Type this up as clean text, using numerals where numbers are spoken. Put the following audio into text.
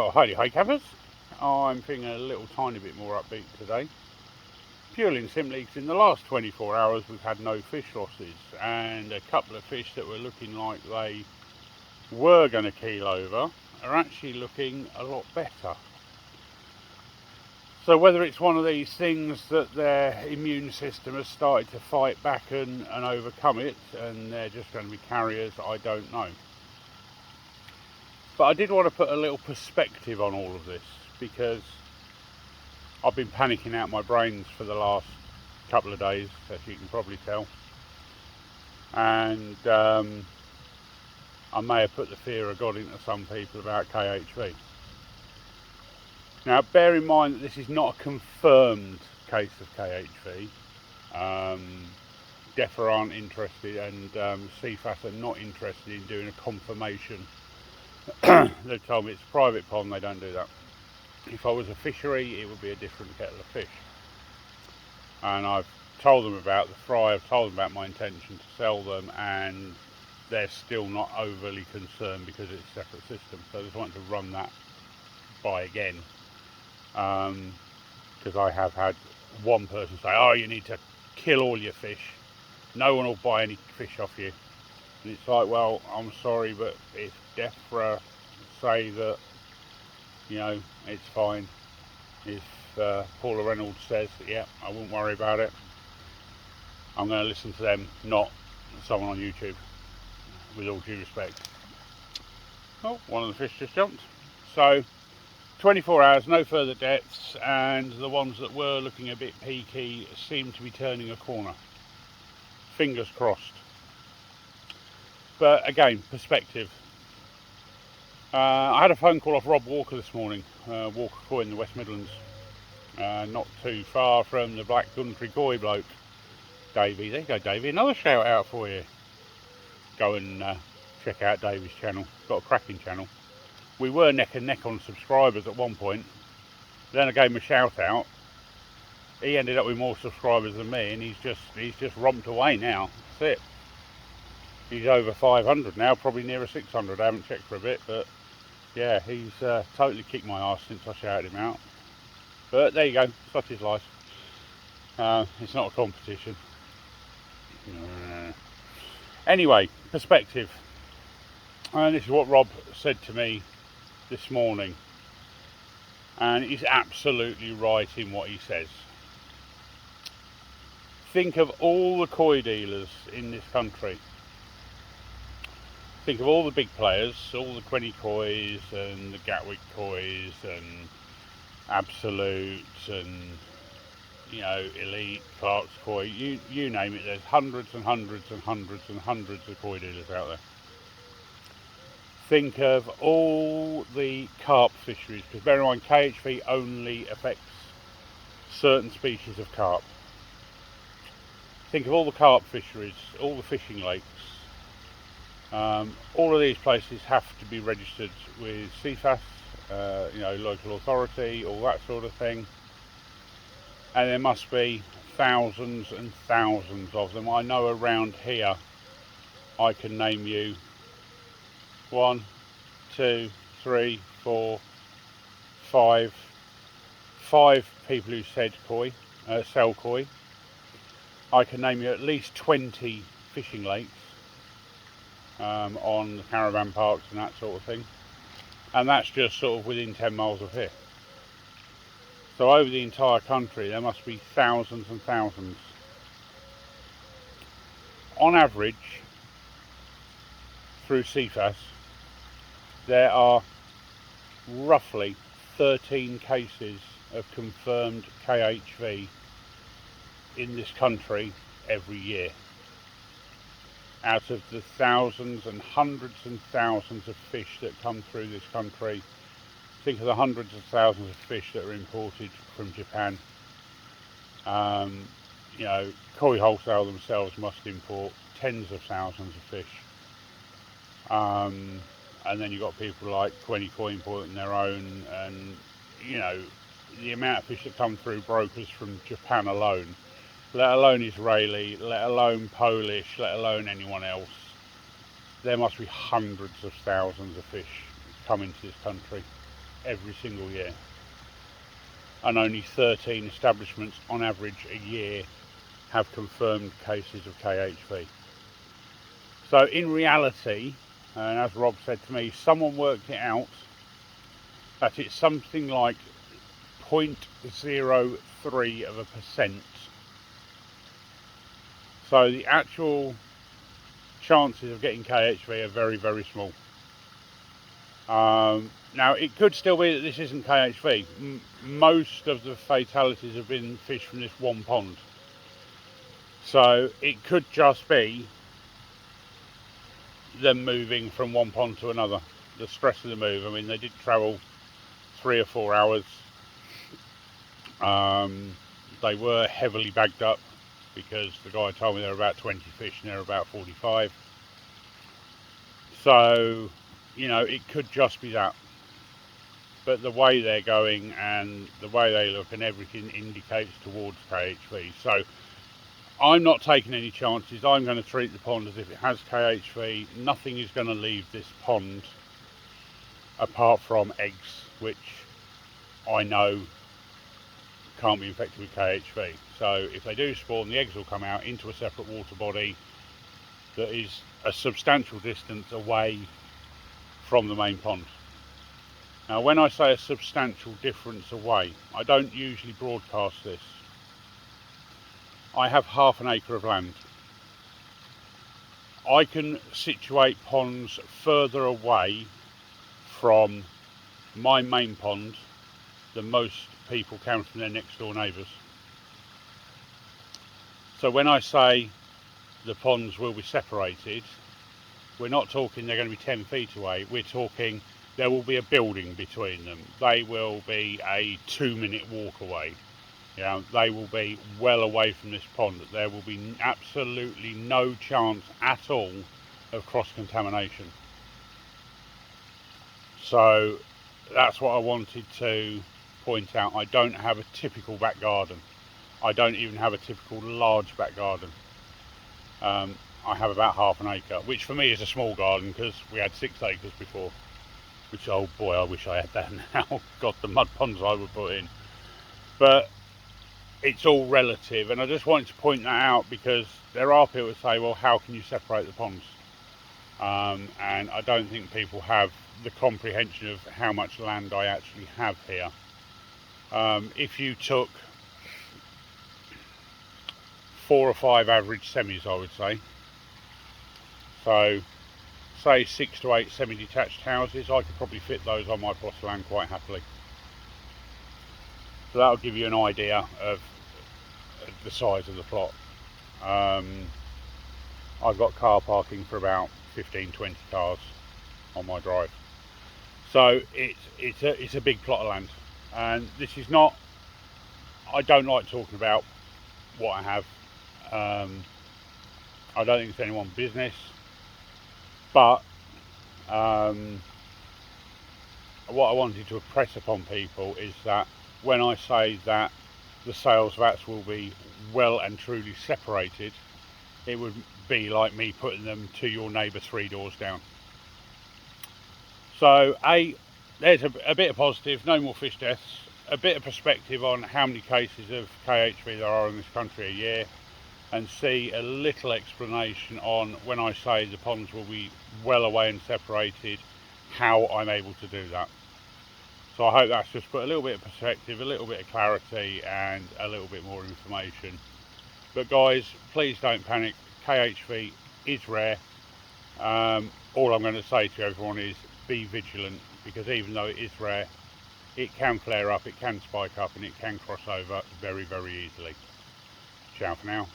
Well, hi cappers. I'm feeling a little tiny bit more upbeat today. Purely and simply because in the last 24 hours we've had no fish losses, and a couple of fish that were looking like they were going to keel over are actually looking a lot better. So whether it's one of these things that their immune system has started to fight back and overcome it, and they're just going to be carriers, I don't know. But I did want to put a little perspective on all of this, because I've been panicking out my brains for the last couple of days, as you can probably tell. And I may have put the fear of God into some people about KHV. Now, bear in mind that this is not a confirmed case of KHV. DEFRA aren't interested, and CFAS are not interested in doing a confirmation. They've told me it's a private pond, they don't do that. If I was a fishery, it would be a different kettle of fish. And I've told them about the fry, I've told them about my intention to sell them, and they're still not overly concerned because it's a separate system. So I just wanted to run that by again. Because I have had one person say, oh, you need to kill all your fish. No one will buy any fish off you. And it's like, well, I'm sorry, but if DEFRA say that, you know, it's fine. If Paula Reynolds says, yeah, I won't worry about it, I'm going to listen to them, not someone on YouTube, with all due respect. Oh, one of the fish just jumped. So, 24 hours, no further deaths, and the ones that were looking a bit peaky seem to be turning a corner. Fingers crossed. But again, perspective. I had a phone call off Rob Walker this morning, Walker Koi in the West Midlands. Not too far from the Black Country Koi bloke, Davey. There you go, Davey. Another shout out for you. Go and check out Davey's channel. Got a cracking channel. We were neck and neck on subscribers at one point. Then I gave him a shout out. He ended up with more subscribers than me, and he's just romped away now. That's it. He's over 500 now, probably nearer 600. I haven't checked for a bit, but yeah, he's totally kicked my ass since I shouted him out. But there you go, such is life. It's not a competition. Anyway, perspective. And this is what Rob said to me this morning. And he's absolutely right in what he says. Think of all the koi dealers in this country. Think of all the big players, all the Quenny Kois and the Gatwick Kois and Absolute and, you know, Elite, Clark's Koi, you name it. There's hundreds and hundreds and hundreds and hundreds of koi dealers out there. Think of all the carp fisheries, because bear in mind KHV only affects certain species of carp. Think of all the carp fisheries, all the fishing lakes. All of these places have to be registered with CFAS, you know, local authority, all that sort of thing. And there must be thousands and thousands of them. I know around here I can name you 1, 2, 3, 4, 5 people who said koi, sell koi. I can name you at least 20 fishing lakes on the caravan parks and that sort of thing. And that's just sort of within 10 miles of here. So over the entire country there must be thousands and thousands. On average, through CFAS, there are roughly 13 cases of confirmed KHV in this country every year. Out of the thousands and hundreds and thousands of fish that come through this country, think of the hundreds of thousands of fish that are imported from Japan. You know, Koi Wholesale themselves must import tens of thousands of fish. And then you've got people like Quenny Koi importing their own, and you know, the amount of fish that come through brokers from Japan alone, let alone Israeli, let alone Polish, let alone anyone else, there must be hundreds of thousands of fish coming to this country. every single year, and only 13 establishments on average a year have confirmed cases of KHV. So in reality, and as Rob said to me, someone worked it out that it's something like 0.03%. So the actual chances of getting KHV are very, very small. Now it could still be that this isn't KHV. Most of the fatalities have been fish from this one pond. So it could just be them moving from one pond to another. The stress of the move. I mean, they did travel 3 or 4 hours. They were heavily bagged up because the guy told me there were about 20 fish and there were about 45. So, you know, it could just be that. But the way they're going and the way they look and everything indicates towards KHV. So I'm not taking any chances. I'm going to treat the pond as if it has KHV. Nothing is going to leave this pond apart from eggs, which I know can't be infected with KHV. So if they do spawn, the eggs will come out into a separate water body that is a substantial distance away from the main pond. Now when I say a substantial difference away, I don't usually broadcast this. I have half an acre of land. I can situate ponds further away from my main pond than most people can from their next door neighbours. So when I say the ponds will be separated, we're not talking they're going to be 10 feet away. We're talking there will be a building between them. They will be a 2-minute walk away. You know, they will be well away from this pond. There will be absolutely no chance at all of cross-contamination. So that's what I wanted to point out. I don't have a typical back garden. I don't even have a typical large back garden. I have about half an acre, which for me is a small garden because we had 6 acres before, which, oh boy, I wish I had that now. God, the mud ponds I would put in. But it's all relative, and I just wanted to point that out because there are people that say, well, how can you separate the ponds? And I don't think people have the comprehension of how much land I actually have here. If you took 4 or 5 average semis, I would say, so say 6 to 8 semi-detached houses, I could probably fit those on my plot of land quite happily. So that'll give you an idea of the size of the plot. I've got car parking for about 15-20 cars on my drive. So it's a big plot of land, and this is not, I don't like talking about what I have. I don't think it's anyone's business, but what I wanted to impress upon people is that when I say that the sales vats will be well and truly separated, it would be like me putting them to your neighbour 3 doors down. So there's a bit of positive, no more fish deaths, a bit of perspective on how many cases of KHV there are in this country a year, and C, a little explanation on when I say the ponds will be well away and separated, how I'm able to do that. So I hope that's just put a little bit of perspective, a little bit of clarity and a little bit more information. But guys, please don't panic. KHV is rare. All I'm going to say to everyone is be vigilant, because even though it is rare, it can flare up, it can spike up and it can cross over very, very easily. Ciao for now.